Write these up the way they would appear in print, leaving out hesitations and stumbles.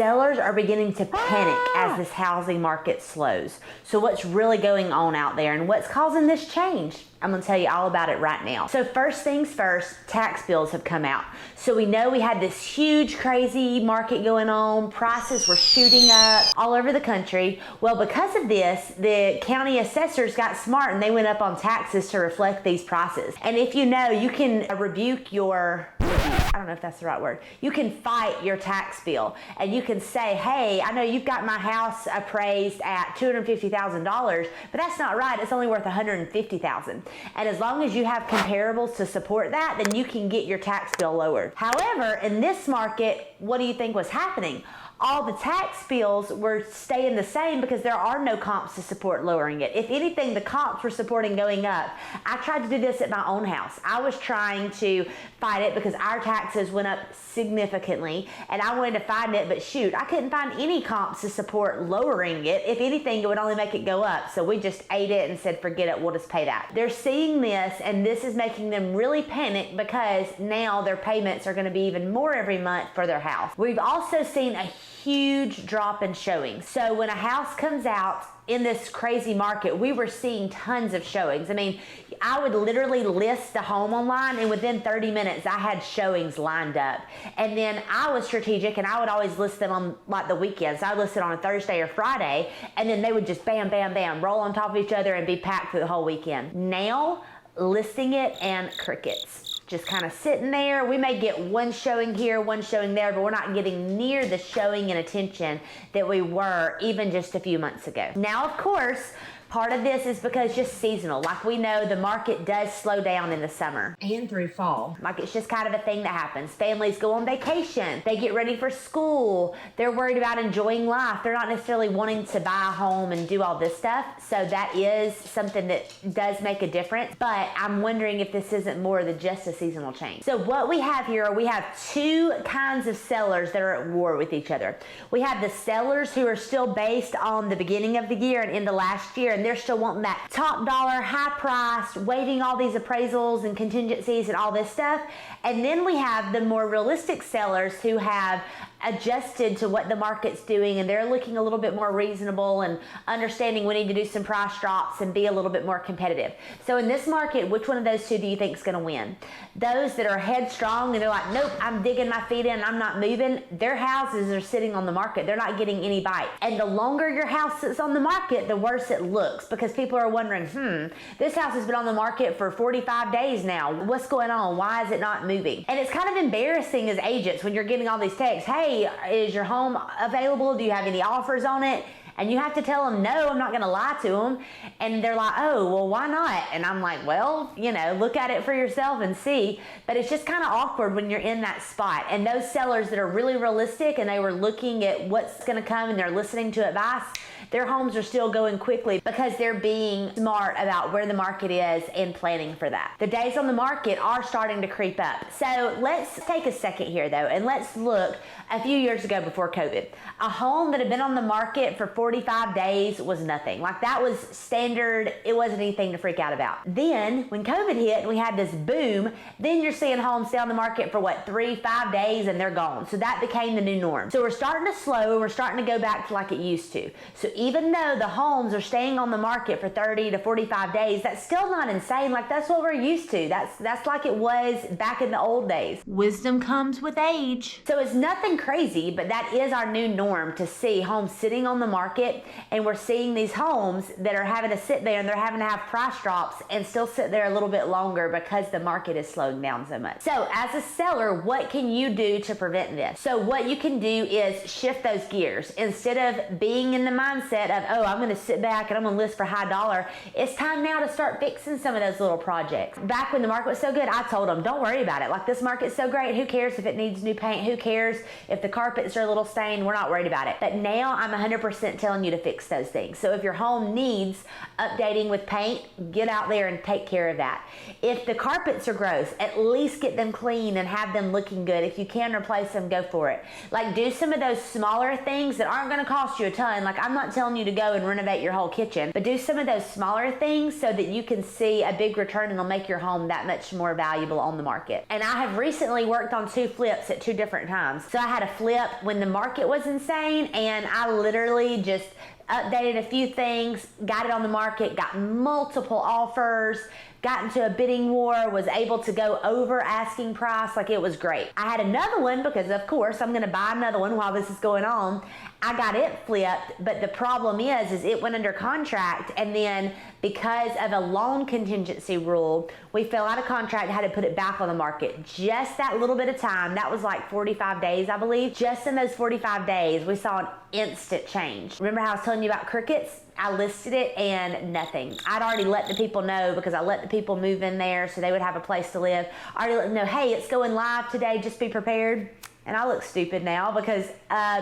sellers are beginning to panic as this housing market slows. So what's really going on out there and what's causing this change? I'm gonna tell you all about it right now. So first things first, tax bills have come out. So we know we had this huge, crazy market going on. Prices were shooting up all over the country. Well, because of this, the county assessors got smart and they went up on taxes to reflect these prices. And if you know, you can rebuke your, I don't know if that's the right word. You can fight your tax bill and you can say, hey, I know you've got my house appraised at $250,000, but that's not right. It's only worth $150,000. And as long as you have comparables to support that, then you can get your tax bill lowered. However, in this market, what do you think was happening? All the tax bills were staying the same because there are no comps to support lowering it. If anything, the comps were supporting going up. I tried to do this at my own house. I was trying to fight it because our taxes went up significantly and I wanted to find it, but shoot, I couldn't find any comps to support lowering it. If anything, it would only make it go up. So we just ate it and said, forget it, we'll just pay that. They're seeing this and this is making them really panic because now their payments are gonna be even more every month for their house. We've also seen a huge drop in showings. So when a house comes out in this crazy market, we were seeing tons of showings. I mean, I would literally list the home online and within 30 minutes I had showings lined up. And then I was strategic and I would always list them on like the weekends. I would list it on a Thursday or Friday and then they would just bam, bam, bam, roll on top of each other and be packed through the whole weekend. Now, listing it and crickets. Just kind of sitting there. We may get one showing here, one showing there, but we're not getting near the showing and attention that we were even just a few months ago. Now, of course, part of this is because just seasonal. Like we know the market does slow down in the summer and through fall. Like it's just kind of a thing that happens. Families go on vacation. They get ready for school. They're worried about enjoying life. They're not necessarily wanting to buy a home and do all this stuff. So that is something that does make a difference. But I'm wondering if this isn't more than just a seasonal change. So what we have here, we have two kinds of sellers that are at war with each other. We have the sellers who are still based on the beginning of the year and into last year, and they're still wanting that top dollar, high price, waiving all these appraisals and contingencies and all this stuff. And then we have the more realistic sellers who have adjusted to what the market's doing and they're looking a little bit more reasonable and understanding we need to do some price drops and be a little bit more competitive. So in this market, which one of those two do you think is going to win? Those that are headstrong and they're like, nope, I'm digging my feet in, I'm not moving. Their houses are sitting on the market. They're not getting any bite. And the longer your house sits on the market, the worse it looks because people are wondering, this house has been on the market for 45 days now. What's going on? Why is it not moving? And it's kind of embarrassing as agents when you're getting all these texts, hey, is your home available? Do you have any offers on it? And you have to tell them, no, I'm not going to lie to them. And they're like, oh, well, why not? And I'm like, well, you know, look at it for yourself and see. But it's just kind of awkward when you're in that spot. And those sellers that are really realistic and they were looking at what's going to come and they're listening to advice, their homes are still going quickly because they're being smart about where the market is and planning for that. The days on the market are starting to creep up. So let's take a second here though, and let's look a few years ago before COVID. A home that had been on the market for 45 days was nothing. Like that was standard. It wasn't anything to freak out about. Then when COVID hit and we had this boom, then you're seeing homes stay on the market for what, 3-5 days and they're gone. So that became the new norm. So we're starting to slow and we're starting to go back to like it used to. So even though the homes are staying on the market for 30 to 45 days, that's still not insane. Like that's what we're used to. That's like it was back in the old days. Wisdom comes with age. So it's nothing crazy, but that is our new norm to see homes sitting on the market, and we're seeing these homes that are having to sit there and they're having to have price drops and still sit there a little bit longer because the market is slowing down so much. So as a seller, what can you do to prevent this? So what you can do is shift those gears. Instead of being in the mindset of, oh, I'm going to sit back and I'm going to list for high dollar, it's time now to start fixing some of those little projects. Back when the market was so good, I told them, don't worry about it. Like this market's so great. Who cares if it needs new paint? Who cares if the carpets are a little stained? We're not worried about it. But now I'm 100% telling you to fix those things. So if your home needs updating with paint, get out there and take care of that. If the carpets are gross, at least get them clean and have them looking good. If you can replace them, go for it. Like, do some of those smaller things that aren't going to cost you a ton. Like, I'm not telling you to go and renovate your whole kitchen, but do some of those smaller things so that you can see a big return, and it'll make your home that much more valuable on the market. And I have recently worked on 2 flips at 2 different times. So I had a flip when the market was insane, and I literally just updated a few things, got it on the market, got multiple offers, got into a bidding war, was able to go over asking price. Like, it was great. I had another one because, of course, I'm going to buy another one while this is going on. I got it flipped, but the problem is it went under contract, and then because of a loan contingency rule, we fell out of contract and had to put it back on the market. Just that little bit of time, that was like 45 days, I believe. Just in those 45 days, we saw an instant change. Remember how I was telling you about crickets? I listed it and nothing. I'd already let the people know because I let the people move in there so they would have a place to live. I already let them know, hey, it's going live today, just be prepared. And I look stupid now because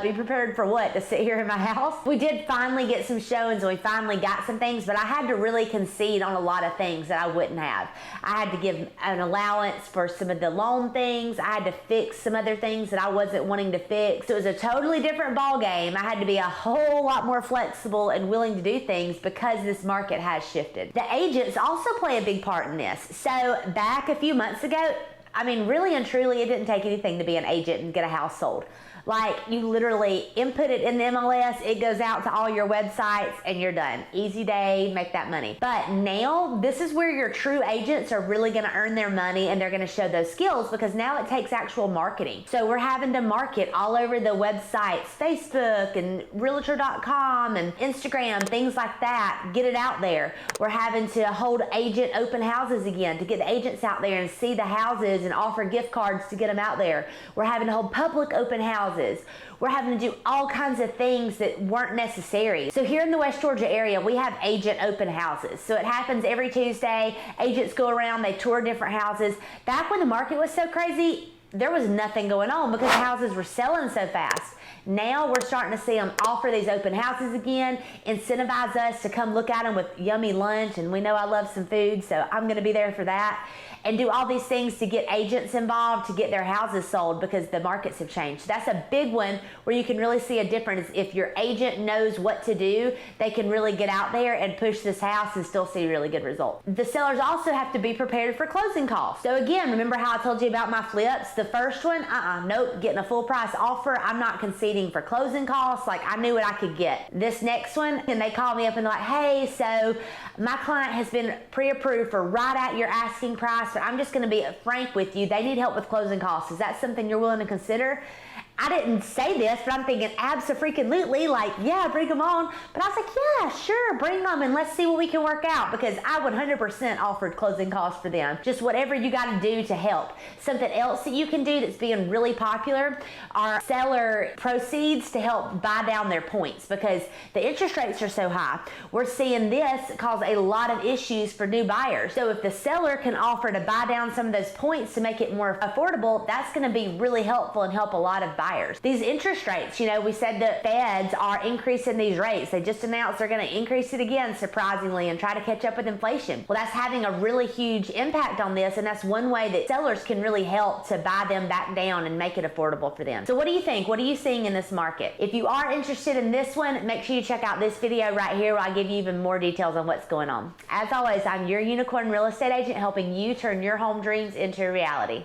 be prepared for what? To sit here in my house? We did finally get some showings, and we finally got some things, but I had to really concede on a lot of things that I wouldn't have. I had to give an allowance for some of the loan things. I had to fix some other things that I wasn't wanting to fix. So it was a totally different ball game. I had to be a whole lot more flexible and willing to do things because this market has shifted. The agents also play a big part in this. So back a few months ago, I mean, really and truly, it didn't take anything to be an agent and get a house sold. Like, you literally input it in the MLS, it goes out to all your websites, and you're done. Easy day, make that money. But now, this is where your true agents are really gonna earn their money, and they're gonna show those skills, because now it takes actual marketing. So we're having to market all over the websites, Facebook and Realtor.com and Instagram, things like that, get it out there. We're having to hold agent open houses again to get the agents out there and see the houses and offer gift cards to get them out there. We're having to hold public open houses. We're having to do all kinds of things that weren't necessary. So here in the West Georgia area, we have agent open houses. So it happens every Tuesday. Agents go around, they tour different houses. Back when the market was so crazy, there was nothing going on because houses were selling so fast. Now we're starting to see them offer these open houses again, incentivize us to come look at them with yummy lunch, and we know I love some food, so I'm gonna be there for that. And do all these things to get agents involved to get their houses sold because the markets have changed. So that's a big one where you can really see a difference. If your agent knows what to do, they can really get out there and push this house and still see really good results. The sellers also have to be prepared for closing costs. So again, remember how I told you about my flips? The first one, nope, getting a full price offer. I'm not conceding for closing costs. Like, I knew what I could get. This next one, and they call me up and they're like, hey, so my client has been pre-approved for right at your asking price, but I'm just going to be frank with you. They need help with closing costs. Is that something you're willing to consider? I didn't say this, but I'm thinking abso-freaking-lutely, like, yeah, bring them on. But I was like, yeah, sure, bring them, and let's see what we can work out, because I 100% offered closing costs for them. Just whatever you got to do to help. Something else that you can do that's being really popular are seller proceeds to help buy down their points, because the interest rates are so high. We're seeing this cause a lot of issues for new buyers. So if the seller can offer to buy down some of those points to make it more affordable, that's going to be really helpful and help a lot of buyers. These interest rates, you know, we said the feds are increasing these rates. They just announced they're going to increase it again, surprisingly, and try to catch up with inflation. Well, that's having a really huge impact on this, and that's one way that sellers can really help to buy them back down and make it affordable for them. So what do you think? What are you seeing in this market? If you are interested in this one, make sure you check out this video right here where I give you even more details on what's going on. As always, I'm your Unicorn Real Estate Agent, helping you turn your home dreams into reality.